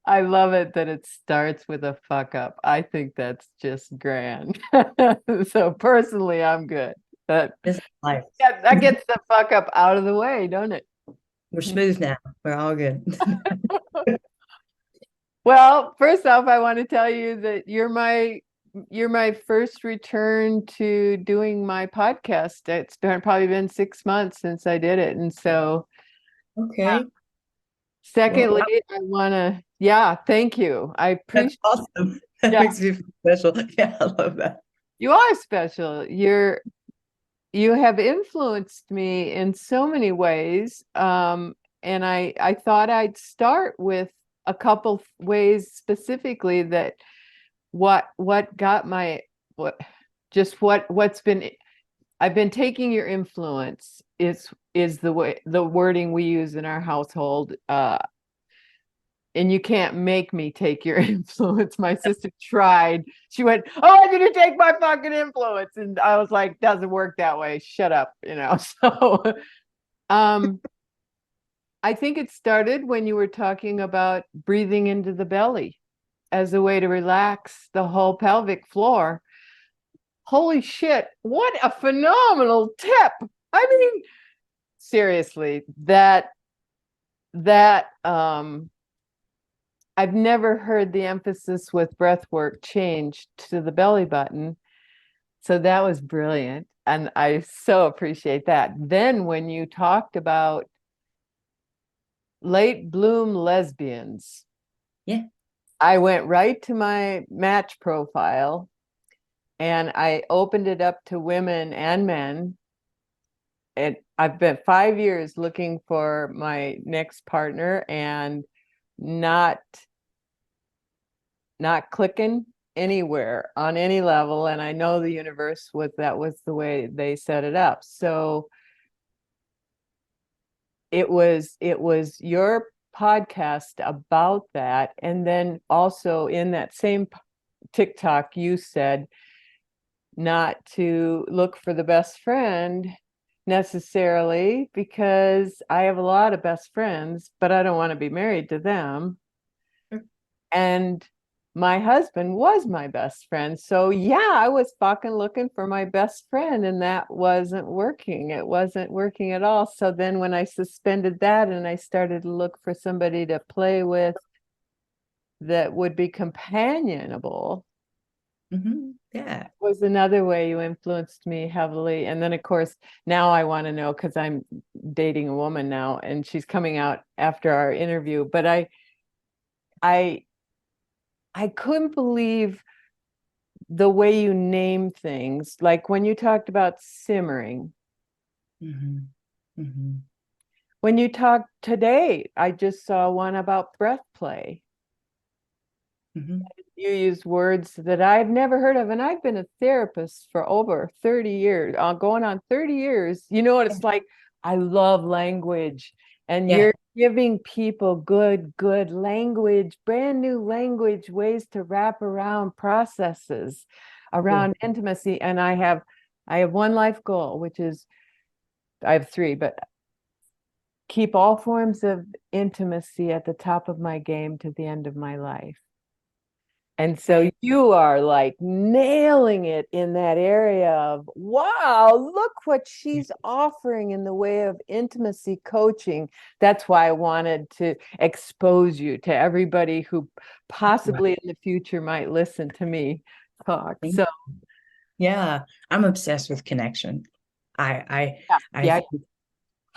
I love it that it starts with a fuck up. I think that's just grand. So personally, I'm good. That This is life. yeah, that gets the fuck up out of the way, don't it? We're smooth now. We're all good. Well, first off, I want to tell you that you're my first return to doing my podcast. It's probably been 6 months since I did it, and so Okay. Well, secondly, I want to, yeah, thank you. I that's appreciate, awesome. That yeah, makes me feel special. Yeah, I love that. you are special. You have influenced me in so many ways. And I thought I'd start with a couple ways specifically that what got my what just what's been I've been taking your influence is the wording we use in our household. And you can't make me take your influence. My sister tried. She went, "Oh, I'm gonna take my fucking influence," and I was like, "Doesn't work that way. Shut up," you know. So, um, I think it started when you were talking about breathing into the belly as a way to relax the whole pelvic floor. Holy shit! What a phenomenal tip. I mean, seriously, that I've never heard the emphasis with breath work changed to the belly button. So that was brilliant. And I so appreciate that. Then when you talked about late bloom lesbians, Yeah. I went right to my match profile and I opened it up to women and men. And I've been 5 years looking for my next partner and not not clicking anywhere on any level. And I know the universe that was the way they set it up. So it was your podcast about that. And then also in that same TikTok, you said not to look for the best friend necessarily because I have a lot of best friends, but I don't want to be married to them. And my husband was my best friend. So yeah, I was fucking looking for my best friend and that wasn't working. It wasn't working at all. So then when I suspended that and I started to look for somebody to play with that would be companionable, Yeah. was another way you influenced me heavily. And then of course, now I want to know because I'm dating a woman now and she's coming out after our interview, but I I couldn't believe the way you name things. Like when you talked about simmering, hmm hmm when you talked today, I just saw one about breath play. hmm You used words that I've never heard of, and I've been a therapist for over 30 years, going on 30 years. You know what Yeah. it's like? I love language, and Yeah. you're giving people good language, brand new language, ways to wrap around processes Cool. around intimacy. And I have one life goal, which is I have three, but keep all forms of intimacy at the top of my game to the end of my life. And so I you are like nailing it in that area of, wow, look what she's offering in the way of intimacy coaching. That's why I wanted to expose you to everybody who possibly in the future might listen to me talk. So yeah, I'm obsessed with connection. yeah, I yeah, think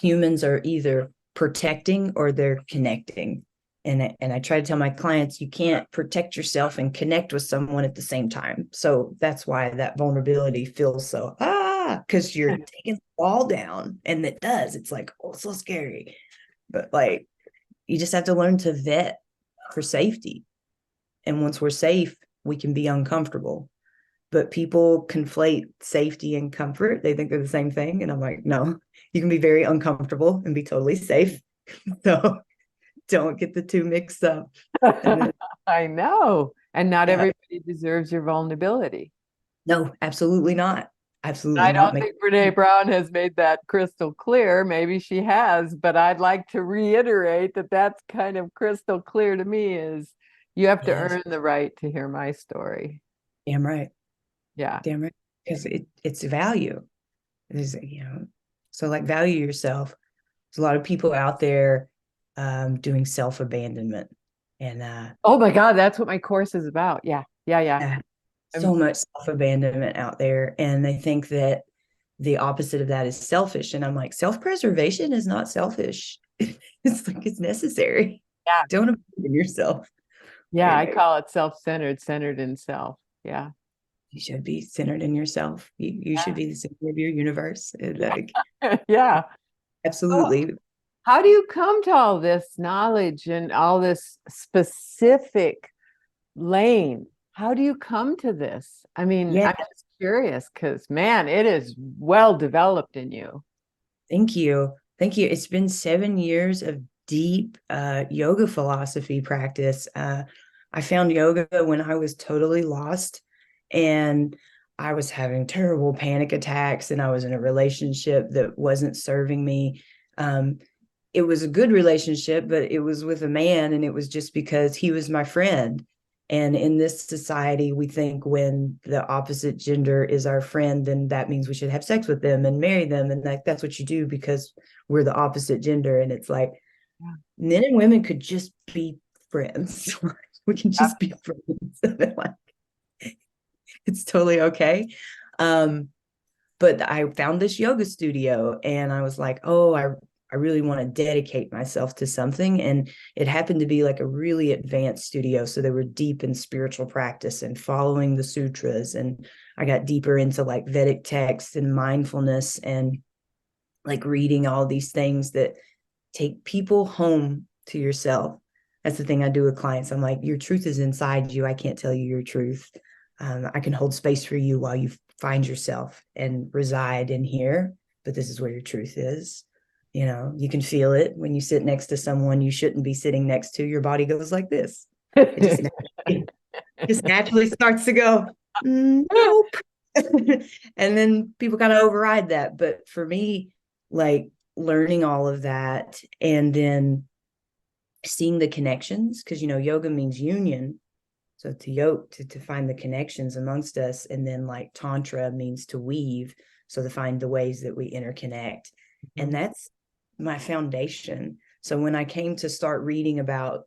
humans are either protecting or they're connecting. And I try to tell my clients you can't protect yourself and connect with someone at the same time. So that's why that vulnerability feels so because you're taking the ball down and it does. It's like, oh, so scary. But like you just have to learn to vet for safety. And once we're safe, we can be uncomfortable. But people conflate safety and comfort. They think they're the same thing. And I'm like, no, you can be very uncomfortable and be totally safe. So don't get the two mixed up. And then, I know. And not yeah, everybody deserves your vulnerability. no, absolutely not. Absolutely I not don't make. think Brene Brown has made that crystal clear. Maybe she has, but I'd like to reiterate that that's kind of crystal clear to me is you have to Yes, earn the right to hear my story. damn right. Yeah. Damn right. Because it's value. There's, so like value yourself. There's a lot of people out there doing self-abandonment. And Oh my God, that's what my course is about. Yeah. Yeah. Yeah. yeah, I'm, so much self-abandonment out there. And they think that the opposite of that is selfish. And I'm like, self-preservation is not selfish. It's like it's necessary. yeah. Don't abandon yourself. Yeah. I Anyway, call it self-centered, centered in self. Yeah. you should be centered in yourself. You should be the center of your universe. And, like, Yeah. So absolutely. how do you come to all this knowledge and all this specific lane? How do you come to this? I mean, Yeah. I'm just curious because, man, it is well developed in you. Thank you. Thank you. It's been 7 years of deep yoga philosophy practice. I found yoga when I was totally lost and I was having terrible panic attacks and I was in a relationship that wasn't serving me. Um, it was a good relationship, but it was with a man and it was just because he was my friend. And in this society, we think when the opposite gender is our friend, then that means we should have sex with them and marry them. And that's what you do because we're the opposite gender. And it's like Yeah. men and women could just be friends. We can just be friends. Like, it's totally okay. Um, but I found this yoga studio and I was like, oh, I really want to dedicate myself to something. And it happened to be like a really advanced studio. So they were deep in spiritual practice and following the sutras. And I got deeper into like Vedic texts and mindfulness and like reading all these things that take people home to yourself. That's the thing I do with clients. I'm like, your truth is inside you. I can't tell you your truth. I can hold space for you while you find yourself and reside in here, but this is where your truth is. You can feel it when you sit next to someone you shouldn't be sitting next to. Your body goes like this. It just naturally starts to go, nope. And then people kind of override that. But for me, like learning all of that and then seeing the connections, because yoga means union. So to yoke, to find the connections amongst us, and then like tantra means to weave. So to find the ways that we interconnect. And that's my foundation. So when I came to start reading about,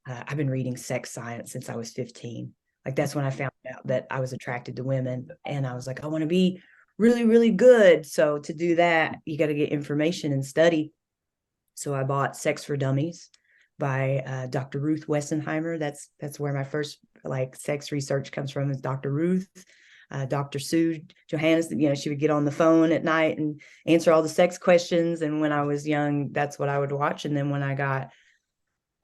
I've been reading sex science since I was 15. Like that's when I found out that I was attracted to women. And I was like, I want to be really, really good. So to do that, you got to get information and study. So I bought Sex for Dummies by Dr. Ruth Wessenheimer. That's where my first like sex research comes from, is Dr. Ruth. Dr. Sue Johannes, she would get on the phone at night and answer all the sex questions. And when I was young, that's what I would watch. And then when I got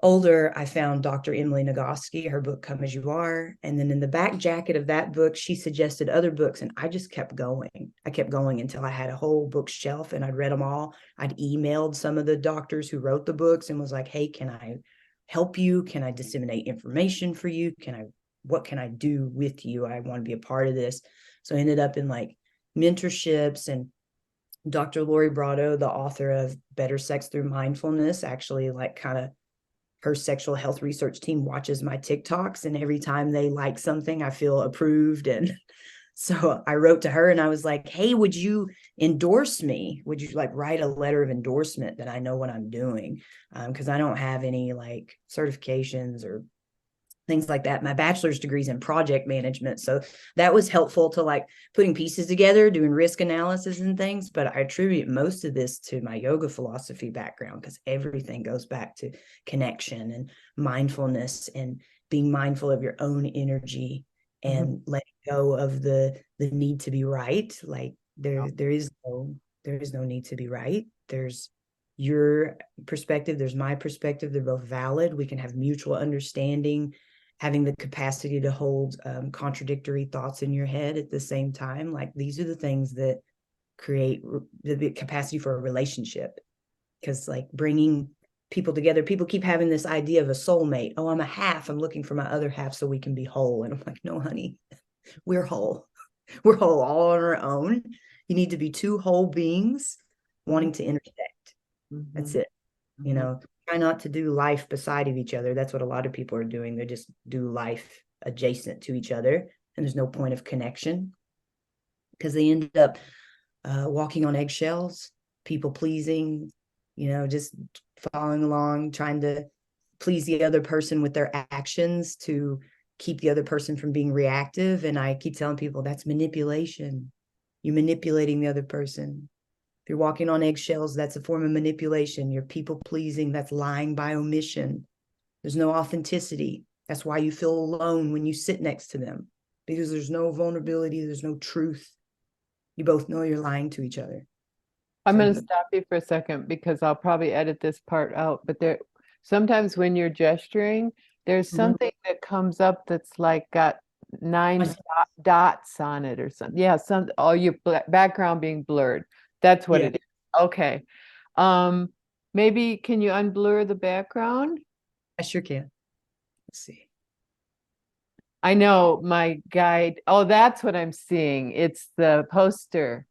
older, I found Dr. Emily Nagoski, her book Come As You Are. And then in the back jacket of that book, she suggested other books. And I just kept going. I kept going until I had a whole bookshelf and I'd read them all. I'd emailed some of the doctors who wrote the books and was like, hey, can I help you? Can I disseminate information for you? What can I do with you? I want to be a part of this. So I ended up in like mentorships, and Dr. Lori Brotto, the author of Better Sex Through Mindfulness, actually like kind of her sexual health research team watches my TikToks, and every time they like something, I feel approved. And so I wrote to her and I was like, hey, would you endorse me? Would you like write a letter of endorsement that I know what I'm doing? Because I don't have any like certifications or things like that. My bachelor's degree is in project management. So that was helpful to like putting pieces together, doing risk analysis and things. But I attribute most of this to my yoga philosophy background, because everything goes back to connection and mindfulness and being mindful of your own energy and letting go of the need to be right. Like there is no need to be right. There's your perspective, there's my perspective. They're both valid. We can have mutual understanding, having the capacity to hold contradictory thoughts in your head at the same time. Like these are the things that create the capacity for a relationship. Because like bringing people together, people keep having this idea of a soulmate. Oh, I'm a half. I'm looking for my other half so we can be whole. And I'm like, no, honey, we're whole. We're all on our own. You need to be two whole beings wanting to intersect. That's it. You Mhm. know, try not to do life beside of each other. That's what a lot of people are doing. They just do life adjacent to each other, and there's no point of connection because they end up walking on eggshells, people pleasing, just following along, trying to please the other person with their actions to keep the other person from being reactive. And I keep telling people that's manipulation. You're manipulating the other person. If you're walking on eggshells, that's a form of manipulation. You're people pleasing, that's lying by omission. There's no authenticity. That's why you feel alone when you sit next to them, because there's no vulnerability, there's no truth. You both know you're lying to each other. I'm So going to you, stop you for a second because I'll probably edit this part out. But there, sometimes when you're gesturing, there's Mhm. something that comes up that's like got nine dots on it or something. Yeah, all your background being blurred. That's what Yeah, it is. Okay. Um, maybe can you unblur the background? I sure can. Let's see. I know my guide. Oh, that's what I'm seeing. It's the poster.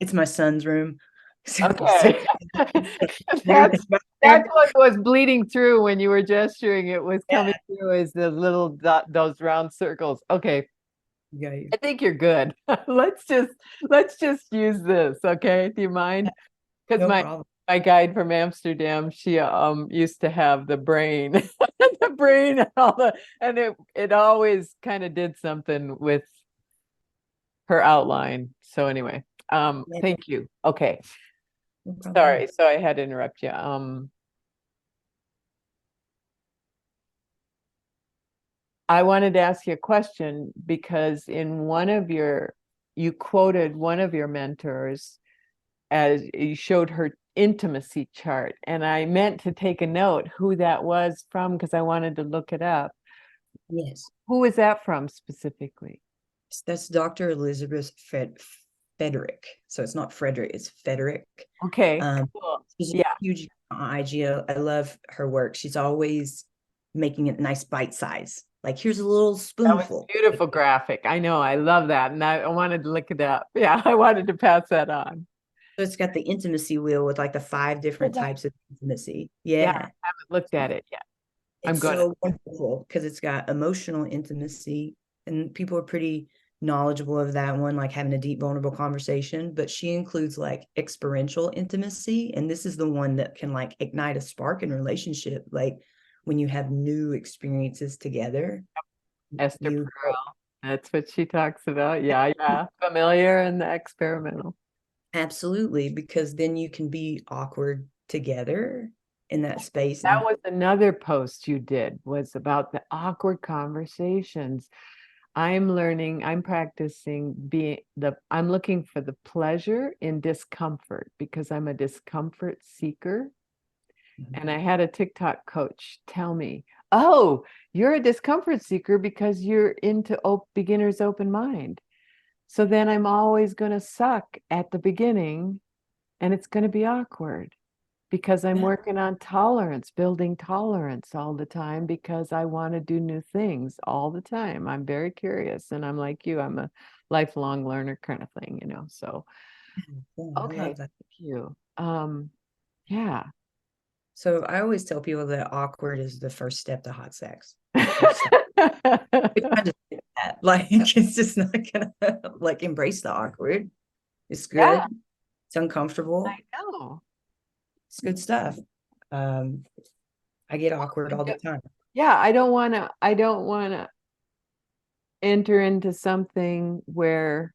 It's my son's room. So Okay. That's everything back that's there. what was bleeding through when you were gesturing. It was coming Yeah, through as the little dot, those round circles. Okay. you got you. I think you're good. Let's just use this, okay? Do you mind? Because No my problem. my guide from Amsterdam, she used to have the brain, the brain and all the and it always kind of did something with her outline. So anyway, Yeah, thank you. Okay. no problem. Sorry, so I had to interrupt you. I wanted to ask you a question because in you quoted one of your mentors as you showed her intimacy chart. And I meant to take a note who that was from because I wanted to look it up. Yes. Who is that from specifically? That's Dr. Elizabeth Frederick. So it's not Frederick, it's Frederick. Okay, Um, cool. she's a Yeah, huge on IG. I love her work. She's always making it nice bite size. Like here's a little that was spoonful. beautiful graphic. I know, I love that. And I wanted to look it up. Yeah, I wanted to pass that on. So it's got the intimacy wheel with like the 5 different types of intimacy. Yeah, Yeah. I haven't looked at it yet. I'm It's gonna. so wonderful because it's got emotional intimacy, and people are pretty knowledgeable of that one, like having a deep, vulnerable conversation. But she includes like experiential intimacy. And this is the one that can like ignite a spark in relationship. Like when you have new experiences together, Esther you go, Perel. That's what she talks about. Yeah, yeah. Familiar and the experimental. absolutely, because then you can be awkward together in that space. That And was another post you did was about the awkward conversations. I'm practicing I'm looking for the pleasure in discomfort because I'm a discomfort seeker. And I had a TikTok coach tell me, "Oh, you're a discomfort seeker because you're into beginner's open mind. So then I'm always going to suck at the beginning and it's going to be awkward because I'm yeah, working on tolerance, building tolerance all the time because I want to do new things all the time. I'm very curious and I'm like you, I'm a lifelong learner kind of thing. So, yeah, I okay, love that. thank you. Yeah. So I always tell people that awkward is the first step to hot sex. You just we kind of do that. Like it's just not gonna like embrace the awkward. It's Yeah, good. It's uncomfortable. I know. It's good stuff. Um, I get awkward all the time. Yeah, I don't want to enter into something where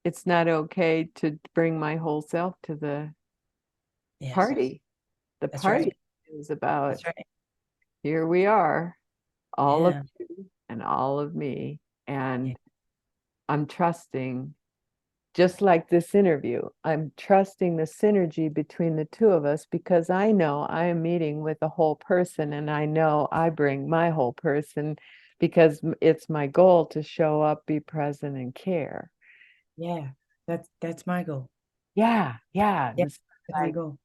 it's not okay to bring my whole self to the Yes, party. The that's right. party is about That's right. here we are, all of Yeah. you and all of me. Yeah. And I'm trusting, just like this interview, I'm trusting the synergy between the two of us because I know I am meeting with a whole person and I know I bring my whole person because it's my goal to show up, be present, and care. Yeah. That's my goal. Yeah, yeah. Yeah. This That's my like goal.